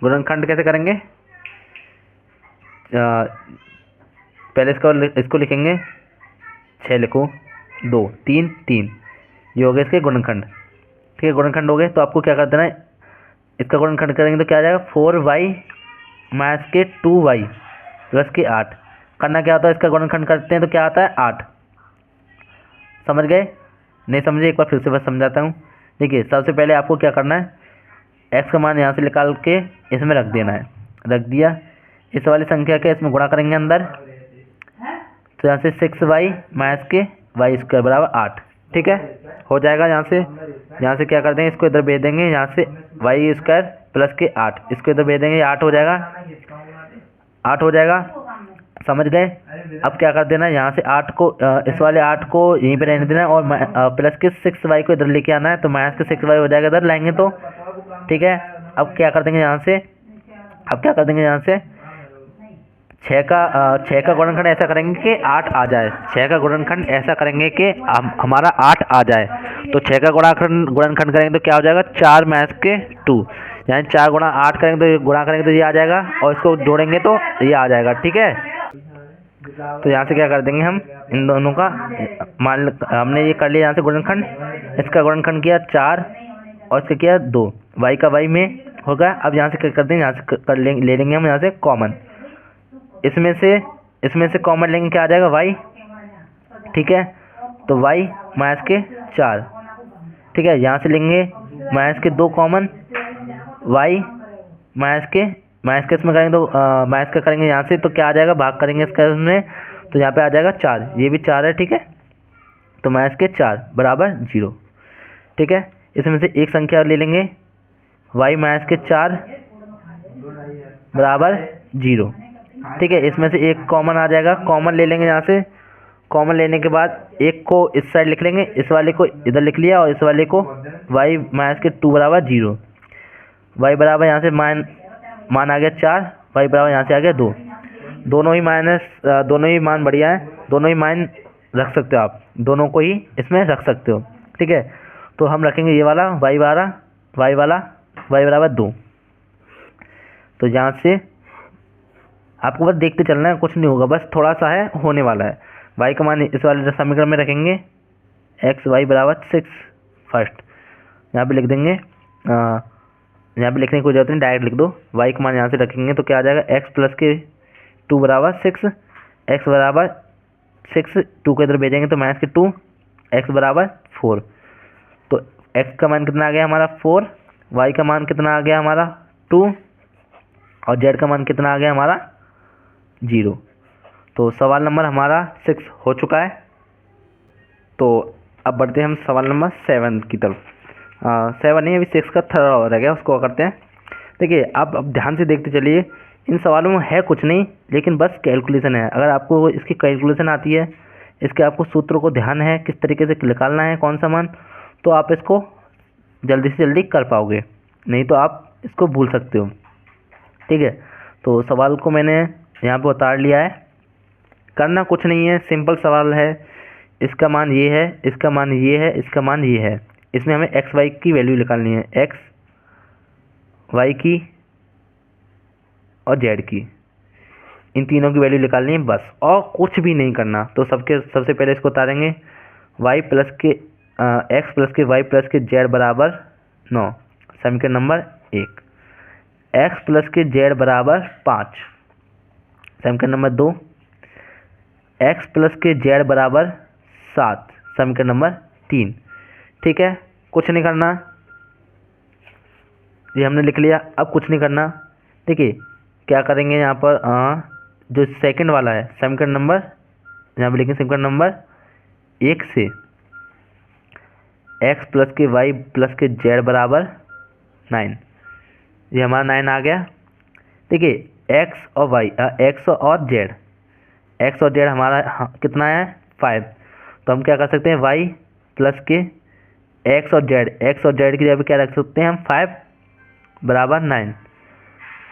गुणनखंड कैसे करेंगे, पहले इसको लिखेंगे, 6 लिखो, 2 3 3, ये हो गए इसके गुणनखंड, ठीक है। गुणनखंड हो गए तो आपको क्या कर देना है, इसका गुणनखंड करेंगे तो क्या आ जाएगा, 4y माइनस के 2y प्लस के 8। करना क्या होता है, इसका गुणनखंड करते हैं तो क्या आता है 8, समझ गए, नहीं समझे एक बार फिर से बस समझाता हूँ। देखिए सबसे पहले आपको क्या करना है, x का मान यहाँ से निकाल के इसमें रख देना है, रख दिया, इस वाली संख्या के इसमें गुणा करेंगे अंदर, तो यहाँ से 6y माइनस के वाई स्क्वायर बराबर 8, ठीक है, हो जाएगा। यहाँ से क्या कर देंगे, इसको इधर भेज देंगे, यहाँ से वाई स्क्वायर प्लस के 8, इसको इधर भेज देंगे, 8 हो जाएगा, 8 हो जाएगा, समझ गए। अब क्या कर देना है, यहाँ से 8 को इस वाले 8 को यहीं पे रहने देना है, और प्लस के 6y को इधर लेके आना है, तो माइनस के 6y हो जाएगा, इधर लाएंगे तो, ठीक है। अब क्या कर देंगे यहाँ से, अब क्या कर देंगे यहाँ से 6 का गुणनखंड ऐसा करेंगे कि 8 आ जाए, 6 का गुणनखंड ऐसा करेंगे कि हमारा 8 आ जाए, तो 6 का गुणनखंड करेंगे तो क्या हो जाएगा, 4 माइनस के 2, यानी 4 गुणा 8 करेंगे तो गुणा करेंगे तो ये आ जाएगा, और इसको जोड़ेंगे तो ये आ जाएगा, ठीक है। तो यहाँ से क्या कर देंगे हम, इन दोनों का मान, हमने ये कर लिया यहाँ से गुणनखंड, इसका गुणनखंड किया 4 और इसका किया 2, वाई का वाई में होगा। अब यहाँ से क्या कर देंगे, यहाँ से कर लेंगे, ले लेंगे हम यहाँ से कॉमन, इसमें से कॉमन लेंगे, क्या आ जाएगा y, ठीक है। तो y माइनस के 4, ठीक है। यहाँ से लेंगे माइनस के 2 कॉमन, y माइनस के इसमें करेंगे तो माइनस का करेंगे यहाँ से, तो क्या आ जाएगा, भाग करेंगे इसका इसमें, तो यहाँ पे आ जाएगा 4, ये भी 4 है, ठीक है। तो माइनस के 4 बराबर 0, ठीक है। इसमें से एक संख्या ले लेंगे, y माइनस के 4 बराबर 0, ठीक है। इसमें से एक कॉमन आ जाएगा, कॉमन ले लेंगे यहाँ से, कॉमन लेने के बाद एक को इस साइड लिख लेंगे, इस वाले को इधर लिख लिया, और इस वाले को y माइनस के 2 बराबर 0, y बराबर यहाँ से मान आ गया 4, y बराबर यहाँ से आ गया 2, दोनों ही मान बढ़िया है, दोनों ही मान रख सकते हो आप, दोनों को ही इसमें रख सकते हो, ठीक है। तो हम रखेंगे ये वाला y बराबर 2, तो यहाँ से आपको बस देखते चलना है, कुछ नहीं होगा, बस थोड़ा सा है, होने वाला है। y का मान इस वाले समीकरण में रखेंगे, x y बराबर 6 फर्स्ट यहाँ पे लिख देंगे, यहाँ पे लिखने की कोई जरूरत नहीं, डायरेक्ट लिख दो, y का मान यहाँ से रखेंगे तो क्या आ जाएगा, x प्लस के 2 बराबर 6, x बराबर 6, 2 को इधर भेजेंगे तो माइनस के 2, x बराबर 4, तो x का मान कितना आ गया हमारा 4, y का मान कितना आ गया हमारा 2, और z का मान कितना आ गया हमारा 0। तो सवाल नंबर हमारा 6 हो चुका है। तो अब बढ़ते हैं हम सवाल नंबर 7 की तरफ। 7 नहीं, अभी 6 का थर्ड रह गया, उसको करते हैं। देखिए अब ध्यान से देखते चलिए, इन सवालों में है कुछ नहीं, लेकिन बस कैलकुलेशन है। अगर आपको इसकी कैलकुलेशन आती है, इसके आपको सूत्रों को ध्यान है किस तरीके से निकालना है कौन सा मान, तो आप इसको जल्दी से जल्दी कर पाओगे, नहीं तो आप इसको भूल सकते हो, ठीक है। तो सवाल को मैंने यहाँ पे उतार लिया है, करना कुछ नहीं है, सिंपल सवाल है। इसका मान ये है, इसका मान ये है, इसका मान ये है, इसमें हमें एक्स वाई की वैल्यू निकालनी है, एक्स वाई की और जेड की, इन तीनों की वैल्यू निकालनी है बस, और कुछ भी नहीं करना। तो सबसे पहले इसको उतारेंगे, वाई प्लस के एक्स प्लस के वाई प्लस के जेड बराबर 9, समीकरण नंबर 1। एक्स प्लस के जेड बराबर 5, समीकरण नंबर 2। एक्स प्लस के जेड बराबर 7, समीकरण नंबर 3, ठीक है। कुछ नहीं करना, ये हमने लिख लिया। अब कुछ नहीं करना, देखिए क्या करेंगे यहाँ पर जो सेकंड वाला है समीकरण नंबर, यहाँ पे लिखेंगे समीकरण नंबर 1 से x प्लस के वाई प्लस के जेड बराबर 9, ये हमारा 9 आ गया। देखिए x और वाई, x और जेड, x और जेड हमारा कितना है 5, तो हम क्या कर सकते हैं y प्लस के x और जेड की जगह पे क्या रख सकते हैं हम 5 बराबर 9,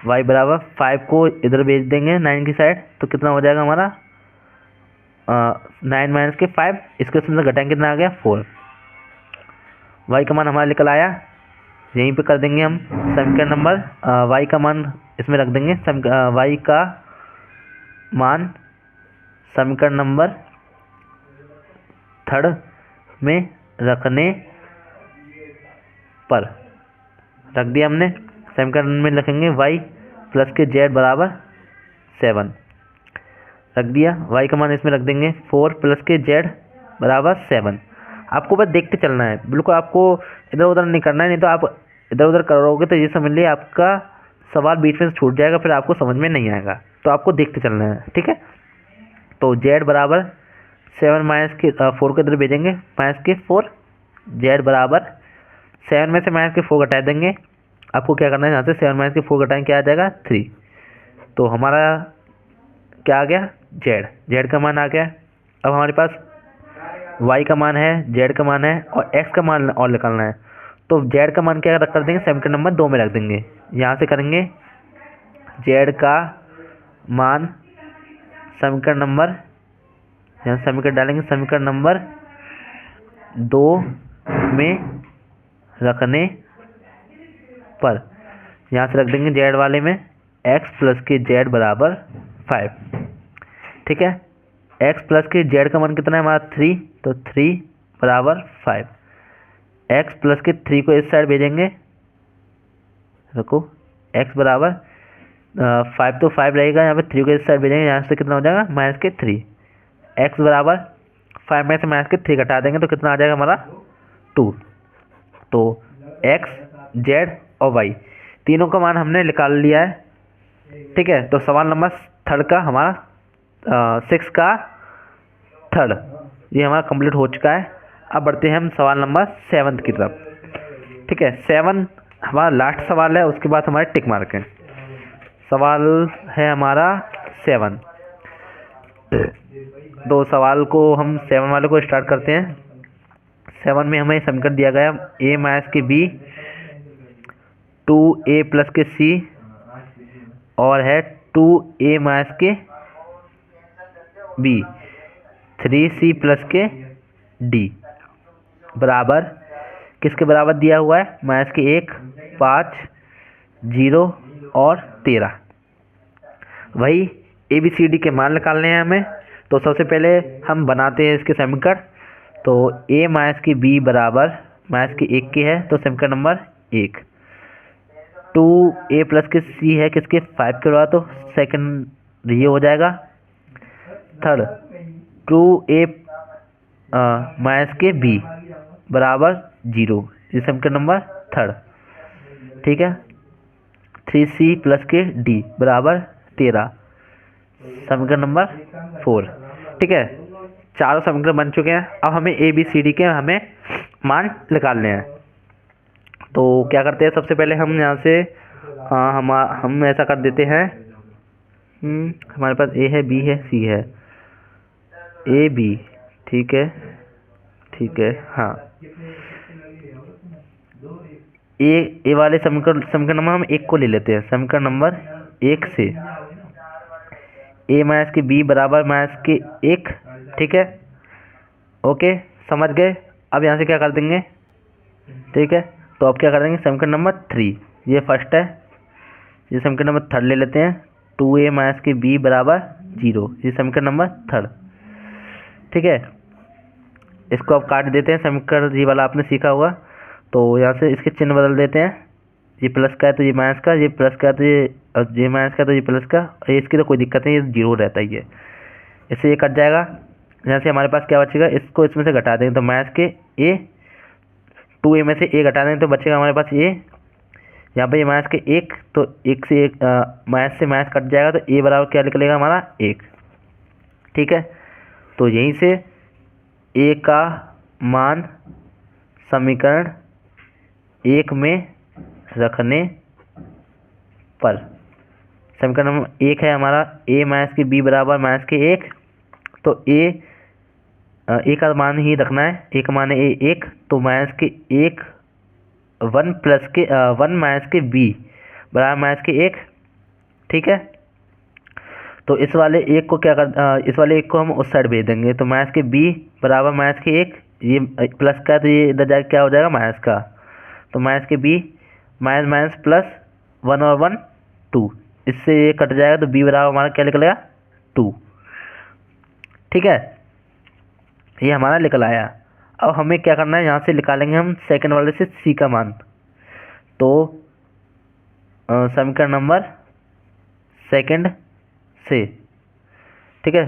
y बराबर 5 को इधर भेज देंगे 9 की साइड, तो कितना हो जाएगा हमारा 9 माइनस के 5, इसके उसमें से घटाएंगे कितना आ गया 4, y का मान हमारा निकल आया। यहीं पे कर देंगे हम समीकरण नंबर y का मान इसमें रख देंगे, y का मान समीकरण नंबर 3 में रखने पर रख दिया हमने। समीकरण में लिखेंगे y प्लस के जेड बराबर 7 रख दिया, y का मान इसमें रख देंगे 4 प्लस के जेड बराबर 7। आपको बस देखते चलना है, बिल्कुल आपको इधर उधर नहीं करना है, नहीं तो आप इधर उधर करोगे तो ये समझ लिए आपका सवाल बीच में से छूट जाएगा, फिर आपको समझ में नहीं आएगा, तो आपको देखते चलना है, ठीक है। तो जेड बराबर 7 माइनस के 4 के इधर भेजेंगे, माइनस के 4, जेड बराबर 7 में से माइनस के 4 घटा देंगे। आपको क्या करना है, यहाँ से 7 माइनस के 4 घटाएंगे क्या आ जाएगा 3, तो हमारा क्या आ गया जेड का मान आ गया। अब हमारे पास y का मान है, z का मान है और x का मान और निकालना है, तो z का मान क्या कर देंगे समीकरण नंबर 2 में रख देंगे। यहाँ से करेंगे z का मान समीकरण नंबर, यहाँ समीकरण डालेंगे समीकरण नंबर 2 में रखने पर, यहाँ से रख देंगे z वाले में x प्लस के z बराबर 5, ठीक है। x प्लस के z का मान कितना है हमारा 3, तो 3 बराबर 5, x प्लस के 3 को इस साइड भेजेंगे, रखो x बराबर 5 तो 5 रहेगा, यहाँ पे 3 को इस साइड भेजेंगे, यहाँ से कितना हो जाएगा माइनस के 3, x बराबर 5 में से माइनस के 3 घटा देंगे तो कितना आ जाएगा हमारा 2। तो x z और y तीनों का मान हमने निकाल लिया है, ठीक है। तो सवाल नंबर 3 का हमारा 6 का 3 ये हमारा कंप्लीट हो चुका है। अब बढ़ते हैं हम सवाल नंबर 7 की तरफ, ठीक है। 7 हमारा लास्ट सवाल है, उसके बाद हमारे टिक मार्क है। सवाल है हमारा 7, तो सवाल को हम 7 वाले को स्टार्ट करते हैं। 7 में हमें समीकरण दिया गया a माइनस के b 2a प्लस के c और है 2a माइनस के b 3c प्लस के d बराबर किसके बराबर दिया हुआ है, माइनस के 1 5 0 और 13। वही ABCD के मान निकालने हैं हमें, तो सबसे पहले हम बनाते हैं इसके समीकरण। तो a माइनस की b बराबर माइनस के 1 के है, तो समीकरण नंबर 1। 2a प्लस के c है किसके 5 के बराबर, तो सेकंड ये हो जाएगा। थर्ड 2a माइनस के b बराबर 0, ये समीकरण नंबर 3, ठीक है। 3c प्लस के d बराबर 13, समीकरण नंबर 4, ठीक है। चारों समीकरण बन चुके हैं। अब हमें ABCD के हमें मान निकालने हैं। तो क्या करते हैं, सबसे पहले हम यहाँ से हम ऐसा कर देते हैं, हमारे पास A है B है C है, A B, ठीक है ठीक है, हाँ। ए वाले समीकरण नंबर हम 1 को ले लेते हैं। समीकरण नंबर 1 से a माइनस के b बराबर माइनस के 1, ठीक है, ओके, समझ गए। अब यहाँ से क्या कर देंगे, ठीक है। तो अब क्या कर देंगे, समीकरण नंबर 3, ये फर्स्ट है, ये समीकरण नंबर 3 ले लेते हैं। 2a माइनस के b बराबर 0, ये समीकरण नंबर 3, ठीक है। इसको अब काट देते हैं, समीकरण ये वाला आपने सीखा होगा। तो यहाँ से इसके चिन्ह बदल देते हैं, ये प्लस का है तो ये माइनस का, ये प्लस का है तो ये माइनस का तो ये प्लस का, और इसकी तो कोई दिक्कत नहीं, ये 0 रहता ही है। इससे ये कट जाएगा। यहाँ से हमारे पास क्या बचेगा, इसको इसमें से घटा देंगे तो माइनस के a, 2a में से a घटा देंगे तो बचेगा हमारे पास a, यहाँ पे माइनस के एक, तो एक से एक माइनस से माइनस कट जाएगा, तो ए बराबर क्या निकलेगा हमारा 1। ठीक है, तो यहीं से ए का मान समीकरण 1 में रखने पर, समीकरण नंबर 1 है हमारा ए माइनस के बी बराबर माइनस के 1, तो ए का मान ही रखना है, ए का मान है ए 1, तो माइनस के 1 1 प्लस के 1 माइनस के बी बराबर माइनस के 1। ठीक है, तो इस वाले 1 को इस वाले 1 को हम उस साइड भेज देंगे, तो माइनस के बी बराबर माइनस के 1, ये प्लस का है तो ये इधर जाके क्या हो जाएगा माइनस का, तो माइनस के बी माइनस माइनस प्लस 1 और 1 2, इससे ये कट जाएगा, तो बी बराबर हमारा क्या निकलेगा 2। ठीक है, ये हमारा निकल आया। अब हमें क्या करना है, यहाँ से निकालेंगे हम सेकंड वाले से सी का मान, तो समीकरण नंबर सेकंड से, ठीक है,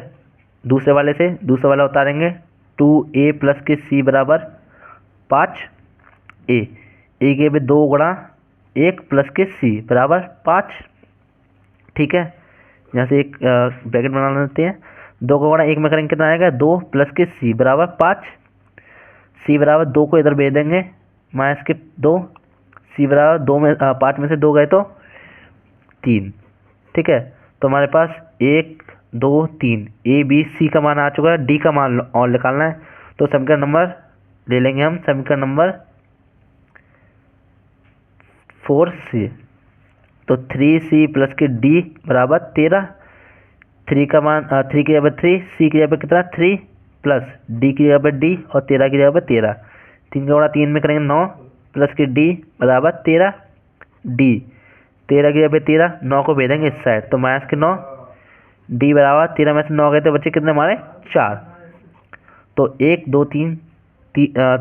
दूसरे वाले से दूसरा वाला उतारेंगे, 2a प्लस के सी बराबर 5a, ए के भी 2 गुणा 1 प्लस के सी बराबर 5। ठीक है, यहाँ से एक ब्रैकेट बना लेते हैं, 2 का गुणा 1 में करेंगे कितना आएगा 2 प्लस के सी बराबर 5, सी बराबर 2 को इधर भेज देंगे माइनस के 2, सी बराबर 2 में 5 में से 2 गए तो 3। ठीक है, तो हमारे पास 1 2 3 ए बी सी का मान आ चुका है, डी का मान और निकालना है, तो समीकरण नंबर ले लेंगे हम, समीकरण नंबर 4 से, तो 3c प्लस के डी बराबर 13, 3 का मान 3 की जगह 3, सी की जगह कितना 3 प्लस डी की जगह डी और 13 की जगह 13, 3 का गुणा 3 में करेंगे 9 प्लस के डी बराबर 13, डी 13 की जगह 13, 9 को भेजेंगे इस साइड, तो माइनस के 9, डी बराबर 13 में से 9 गए तो बच्चे कितने हमारे 4, तो 1 2 3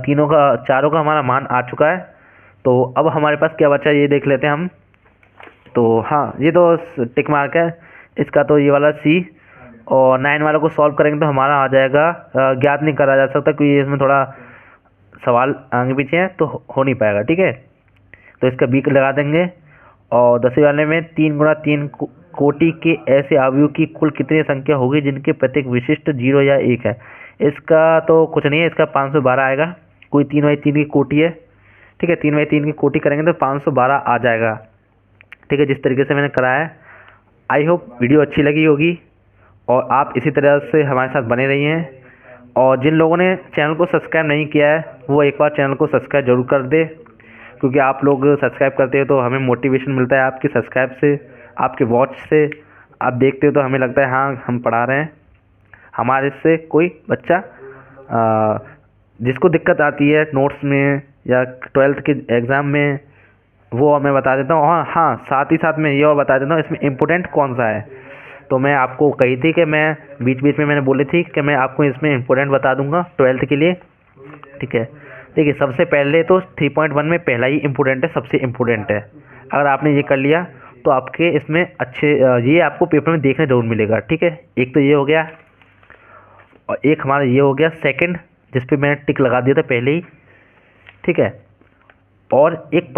तीनों का चारों का हमारा मान आ चुका है। तो अब हमारे पास क्या बचा ये देख लेते हैं हम। तो हाँ, ये तो टिक मार्क है इसका, तो ये वाला सी, और 9 वालों को सॉल्व करेंगे तो हमारा आ जाएगा ज्ञात नहीं करा जा सकता, क्योंकि इसमें थोड़ा सवाल आगे पीछे हैं तो हो नहीं पाएगा। ठीक है, तो इसका बी लगा देंगे, और 10वीं वाले में 3 गुणा 3 कोटि के ऐसे अवयव की कुल कितनी संख्या होगी जिनके प्रत्येक विशिष्ट 0 या 1 है। इसका तो कुछ नहीं है, इसका 512 आएगा, कोई 3/3 की कोटि है। ठीक है, 3/3 की कोटि करेंगे तो 512 आ जाएगा। ठीक है, जिस तरीके से मैंने कराया है। आई होप वीडियो अच्छी लगी होगी और आप इसी तरह से हमारे साथ बने रहिए हैं। और जिन लोगों ने चैनल को सब्सक्राइब नहीं किया है वो एक बार चैनल को सब्सक्राइब जरूर कर दे, क्योंकि आप लोग सब्सक्राइब करते हो तो हमें मोटिवेशन मिलता है आपके सब्सक्राइब से, आपके वॉच से। आप देखते हो तो हमें लगता है हाँ हम पढ़ा रहे हैं। हमारे से कोई बच्चा जिसको दिक्कत आती है नोट्स में या 12th के एग्ज़ाम में, वो मैं बता देता हूँ। और हाँ, साथ ही साथ मैं ये और बता देता हूँ इसमें इम्पोर्टेंट कौन सा है। तो मैं आपको कही थी कि मैं बीच बीच में मैंने बोली थी कि मैं आपको इसमें इम्पोर्टेंट बता दूंगा 12th के लिए। ठीक है, देखिए सबसे पहले तो 3.1 में पहला ही इम्पोर्टेंट है, सबसे इम्पोर्टेंट है। अगर आपने ये कर लिया तो आपके इसमें अच्छे ये आपको पेपर में देखने जरूर मिलेगा। ठीक है, एक तो ये हो गया, और एक हमारा ये हो गया सेकंड, जिस पे मैंने टिक लगा दिया था पहले ही। ठीक है, और एक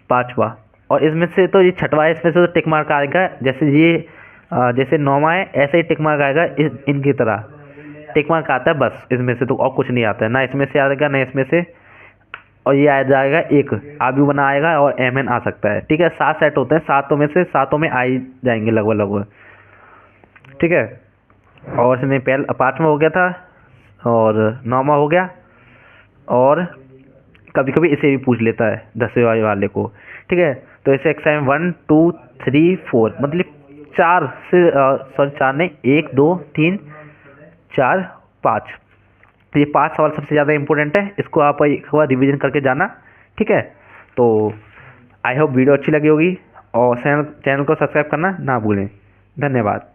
पाँचवा, और इसमें से तो ये छठवा है, इसमें से तो टिक मार्क आएगा। जैसे ये जैसे 9वां है ऐसे ही टिक मार्क आएगा, इनकी तरह टिक मार्क आता है बस, इसमें से तो और कुछ नहीं आता है, ना इसमें से आएगा ना इसमें से। और ये आ जाएगा एक आबू बना आएगा और MN आ सकता है। ठीक है, 7 सेट होते हैं, 7 में से 7 में आ ही जाएंगे लगभग। ठीक है, और इसमें पहला 5वां हो गया था और 9वां हो गया, और कभी कभी इसे भी पूछ लेता है 10वें वाले को। ठीक है, तो इसे एक्सरसाइज 1 2 3 4 मतलब 4 से 4 नहीं 1 2 3 4 5, तो ये 5 सवाल सबसे ज़्यादा इंपॉर्टेंट है। इसको आप एक बार रिवीजन करके जाना। ठीक है, तो आई होप वीडियो अच्छी लगी होगी, और चैनल को सब्सक्राइब करना ना भूलें। धन्यवाद।